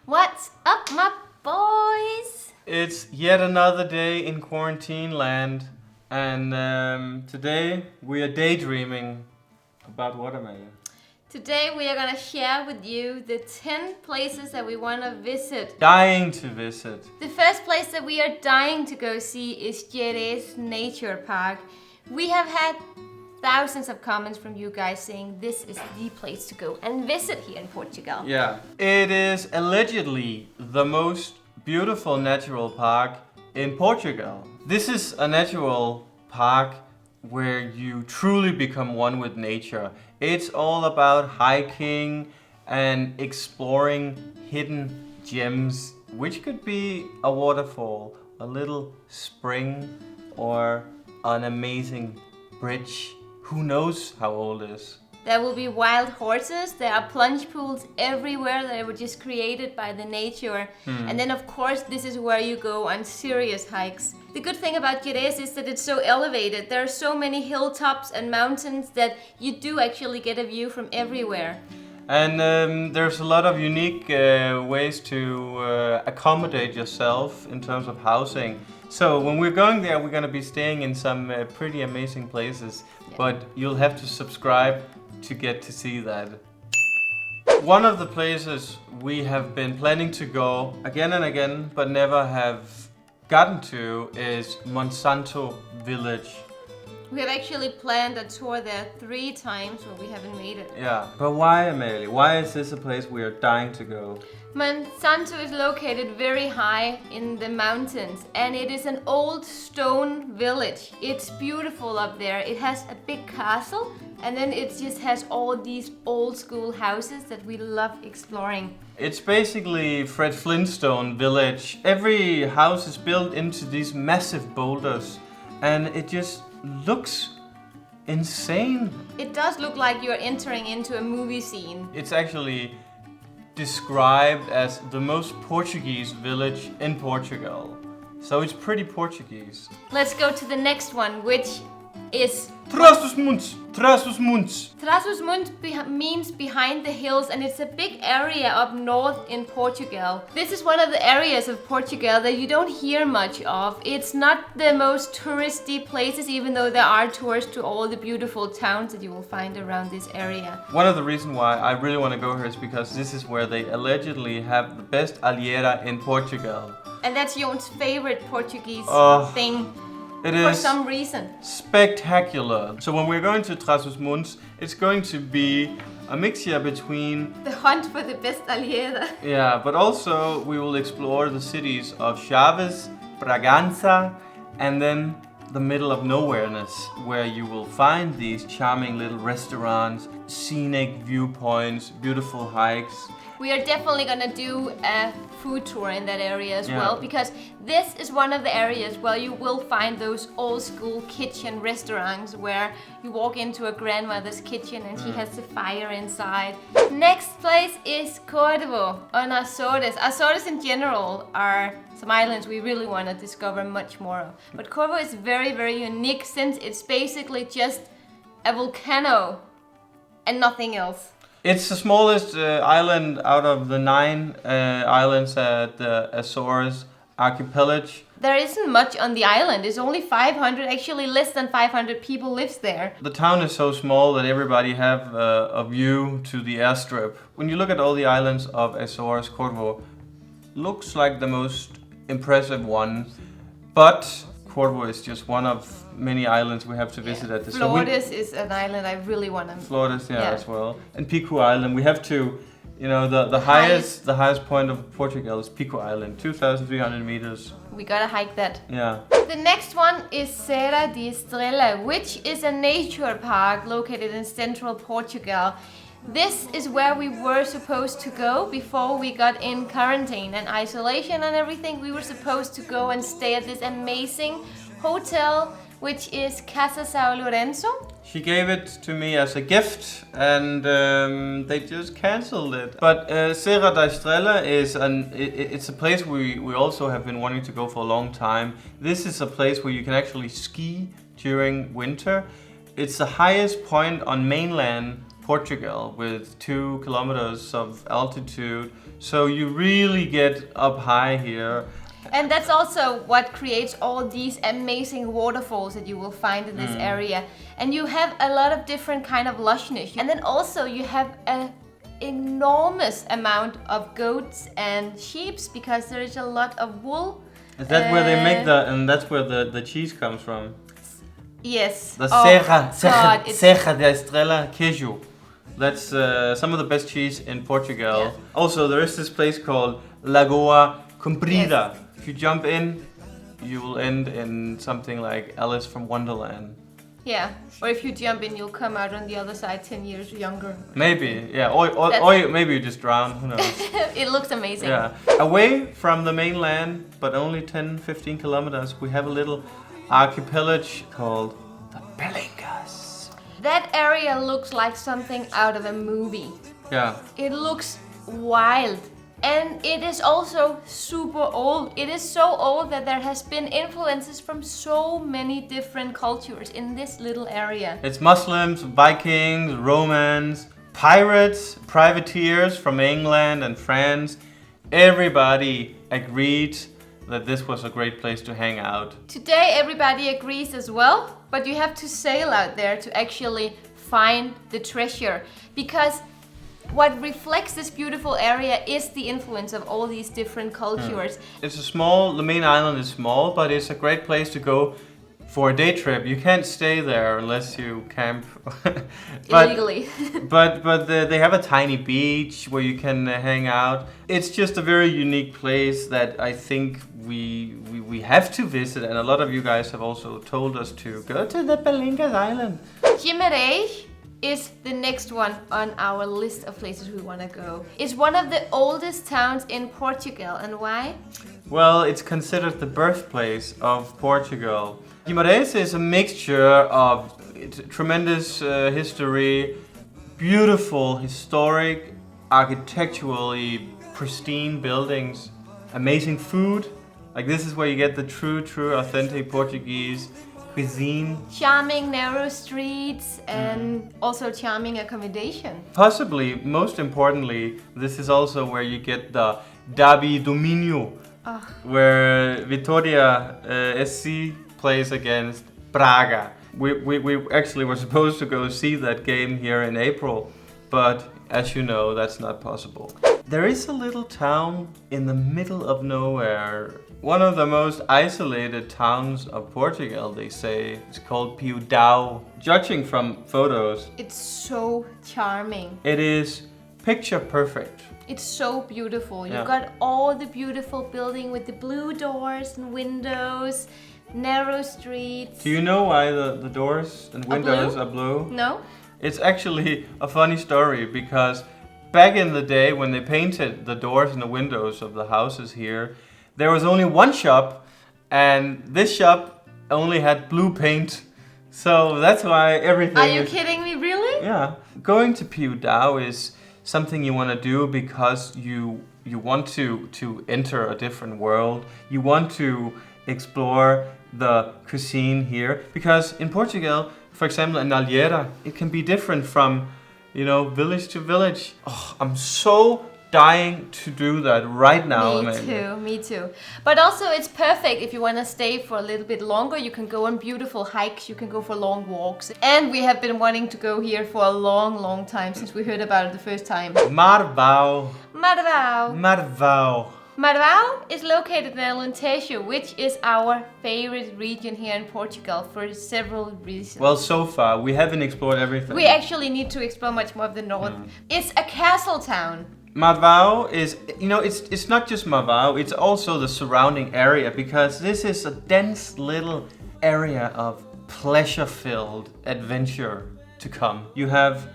What's up, my boys? It's yet another day in quarantine land, and today we are daydreaming about what, Amalia? Today we are gonna share with you the 10 places that we wanna visit. Dying to visit. The first place that we are dying to go see is Gêres Nature Park. We have had thousands of comments from you guys saying this is the place to go and visit here in Portugal. Yeah. It is allegedly the most beautiful natural park in Portugal. This is a natural park where you truly become one with nature. It's all about hiking and exploring hidden gems, which could be a waterfall, a little spring, or an amazing bridge. Who knows how old it is? There will be wild horses, there are plunge pools everywhere that were just created by the nature. And then of course this is where you go on serious hikes. The good thing about Gêres is that it's so elevated. There are so many hilltops and mountains that you do actually get a view from everywhere. And there's a lot of unique ways to accommodate yourself in terms of housing. So when we're going there, we're going to be staying in some pretty amazing places, but you'll have to subscribe to get to see that. One of the places we have been planning to go again and again, but never have gotten to, is Monsanto Village. We have actually planned a tour there 3 times, but we haven't made it. Yeah, but why, Amalie? Why is this a place we are dying to go? Monsanto is located very high in the mountains, and it is an old stone village. It's beautiful up there. It has a big castle, and then it just has all these old school houses that we love exploring. It's basically Fred Flintstone village. Every house is built into these massive boulders, and it just looks insane. It does look like you're entering into a movie scene. It's actually described as the most Portuguese village in Portugal. So it's pretty Portuguese. Let's go to the next one, which is Tras-os-Montes! Tras-os-Montes! Tras-os-Montes means behind the hills, and it's a big area up north in Portugal. This is one of the areas of Portugal that you don't hear much of. It's not the most touristy places, even though there are tours to all the beautiful towns that you will find around this area. One of the reasons why I really want to go here is because this is where they allegedly have the best alheira in Portugal. And that's Jon's favorite Portuguese thing. It For is some reason. Spectacular. So when we're going to Tras-os-Montes, it's going to be a mixture between The hunt for the best alheira. yeah, but also we will explore the cities of Chaves, Bragança, and then the middle of nowhereness, where you will find these charming little restaurants, scenic viewpoints, beautiful hikes. We are definitely gonna do a food tour in that area as Yeah. well, because this is one of the areas where you will find those old school kitchen restaurants where you walk into a grandmother's kitchen and she has the fire inside. Next place is Corvo on Azores. Azores in general are some islands we really want to discover much more of. But Corvo is very, very unique since it's basically just a volcano and nothing else. It's the smallest island out of the 9 islands at the Azores archipelago. There isn't much on the island. It's only 500, actually less than 500 people lives there. The town is so small that everybody have a view to the airstrip. When you look at all the islands of Azores, Corvo looks like the most impressive one, but Corvo is just one of many islands we have to visit at this. Flores is an island I really want to. Flores, as well, and Pico Island. We have to, the highest point of Portugal is Pico Island, 2,300 meters. We gotta hike that. Yeah. The next one is Serra da Estrela, which is a nature park located in central Portugal. This is where we were supposed to go before we got in quarantine and isolation and everything. We were supposed to go and stay at this amazing hotel, which is Casa São Lourenço. She gave it to me as a gift, and they just cancelled it. But Serra da Estrela is it's a place we also have been wanting to go for a long time. This is a place where you can actually ski during winter. It's the highest point on mainland Portugal with 2 kilometers of altitude. So you really get up high here. And that's also what creates all these amazing waterfalls that you will find in this area. And you have a lot of different kind of lushness. And then also you have an enormous amount of goats and sheep because there is a lot of wool. Is that where they make and that's where the cheese comes from? Yes. The Serra da Estrela queijo. That's some of the best cheese in Portugal. Yeah. Also, there is this place called Lagoa Comprida. Yes. If you jump in, you will end in something like Alice from Wonderland. Yeah, or if you jump in, you'll come out on the other side 10 years younger. Maybe, yeah. Or maybe you just drown, who knows. It looks amazing. Yeah. Away from the mainland, but only 10-15 kilometers, we have a little archipelago called the Berlengas. That area looks like something out of a movie. Yeah. It looks wild. And it is also super old. It is so old that there has been influences from so many different cultures in this little area. It's Muslims, Vikings, Romans, pirates, privateers from England and France. Everybody agreed that this was a great place to hang out. Today everybody agrees as well, but you have to sail out there to actually find the treasure, because what reflects this beautiful area is the influence of all these different cultures. The main island is small, but it's a great place to go for a day trip. You can't stay there unless you camp. Illegally. but they have a tiny beach where you can hang out. It's just a very unique place that I think we have to visit, and a lot of you guys have also told us to go to the Berlengas Island. Guimarães is the next one on our list of places we want to go. It's one of the oldest towns in Portugal, and why? Well, it's considered the birthplace of Portugal. Guimarães is a mixture of tremendous history, beautiful, historic, architecturally pristine buildings, amazing food. Like, this is where you get the true, authentic Portuguese cuisine. Charming narrow streets and also charming accommodation. Possibly, most importantly, this is also where you get the Derby do Minho, where Vitória SC plays against Braga. We actually were supposed to go see that game here in April, but as you know, that's not possible. There is a little town in the middle of nowhere. One of the most isolated towns of Portugal, they say. It's called Piudau. Judging from photos, It's so charming. it is picture perfect. It's so beautiful. Yeah. You got all the beautiful building with the blue doors and windows, narrow streets. Do you know why the doors and windows blue? are blue? No? It's actually a funny story, because back in the day when they painted the doors and the windows of the houses here, there was only one shop, and this shop only had blue paint. So that's why everything Are you kidding me, really? Yeah. Going to Piudau is something you want to do because you want to enter a different world. You want to explore the cuisine here, because in Portugal, for example, in Alheira, it can be different from, village to village. Oh, I'm so dying to do that right now. Me too. But also it's perfect if you want to stay for a little bit longer. You can go on beautiful hikes, you can go for long walks. And we have been wanting to go here for a long time since we heard about it the first time. Marvão. Marvão is located in Alentejo, which is our favorite region here in Portugal for several reasons. Well, so far we haven't explored everything. We actually need to explore much more of the north. It's a castle town. Marvão is, it's not just Marvão, it's also the surrounding area, because this is a dense little area of pleasure-filled adventure to come. You have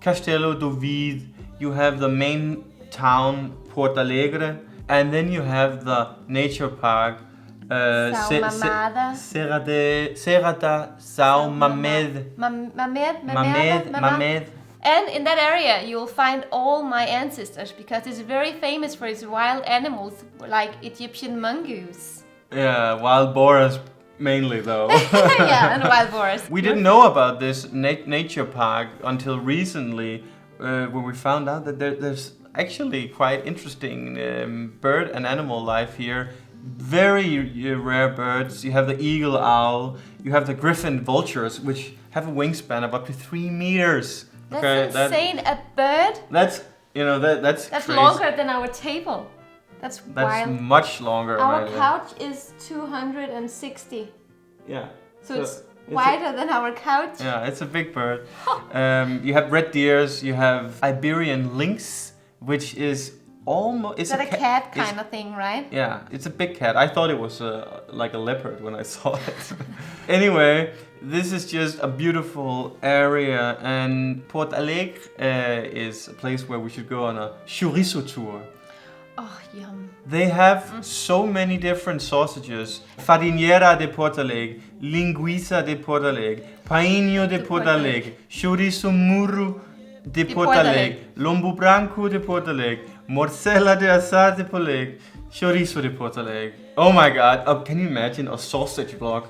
Castelo do Vide, you have the main town, Porto Alegre, and then you have the nature park, Serra da Mamed. And in that area you will find all my ancestors, because it's very famous for its wild animals like Egyptian mongoose. Yeah, wild boars mainly though. Yeah, and wild boars. We didn't know about this nature park until recently, when we found out that there's actually quite interesting bird and animal life here. Very rare birds. You have the eagle owl, you have the griffin vultures, which have a wingspan of up to 3 meters. That's insane. A bird? That's that's crazy. Longer than our table. That's wild. Much longer. Our couch is 260. Yeah. So it's wider than our couch. Yeah, it's a big bird. You have red deers. You have Iberian lynx, which is almost... Is that a cat kind of thing, right? Yeah, it's a big cat. I thought it was like a leopard when I saw it. Anyway, this is just a beautiful area, and Porto Alegre is a place where we should go on a chorizo tour. Oh, yum. They have so many different sausages. Farinera de Porto Alegre, linguiça de Porto Alegre, painho de Porto Alegre, chorizo murro de Porto Alegre, lombo branco de Porto Alegre, morcella de assar de Porto Alegre, chorizo de Porto Alegre. Oh my god, can you imagine a sausage vlog?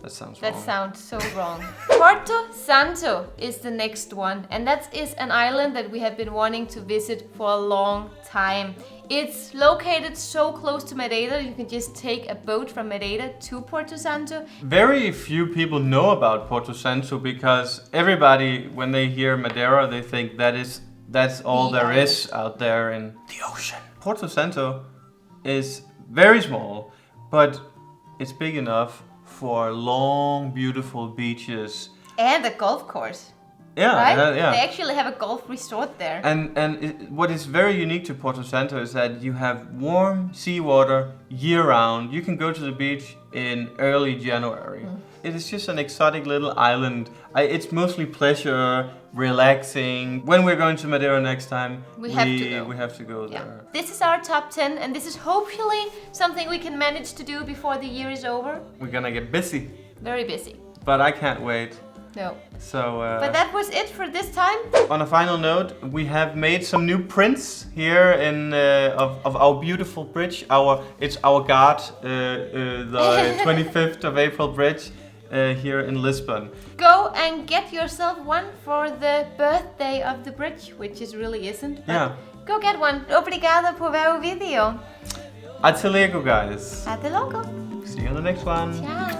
That sounds wrong. That sounds so wrong. Porto Santo is the next one, and that is an island that we have been wanting to visit for a long time. It's located so close to Madeira, you can just take a boat from Madeira to Porto Santo. Very few people know about Porto Santo because everybody, when they hear Madeira, they think that's all there is out there in the ocean. Porto Santo is very small, but it's big enough for long, beautiful beaches. And a golf course. Yeah, right? Yeah. They actually have a golf resort there. And what is very unique to Porto Santo is that you have warm seawater year-round. You can go to the beach in early January. It is just an exotic little island. It's mostly pleasure, relaxing. When we're going to Madeira next time, we have to go there. This is our top 10, and this is hopefully something we can manage to do before the year is over. We're gonna get busy. Very busy. But I can't wait. No. So, but that was it for this time. On a final note, we have made some new prints here of our beautiful bridge. It's our guard, the 25th of April bridge here in Lisbon. Go and get yourself one for the birthday of the bridge, which it really isn't. Yeah. Go get one. Obrigada por ver o vídeo. Até logo, guys. Até logo. See you on the next one. Ciao.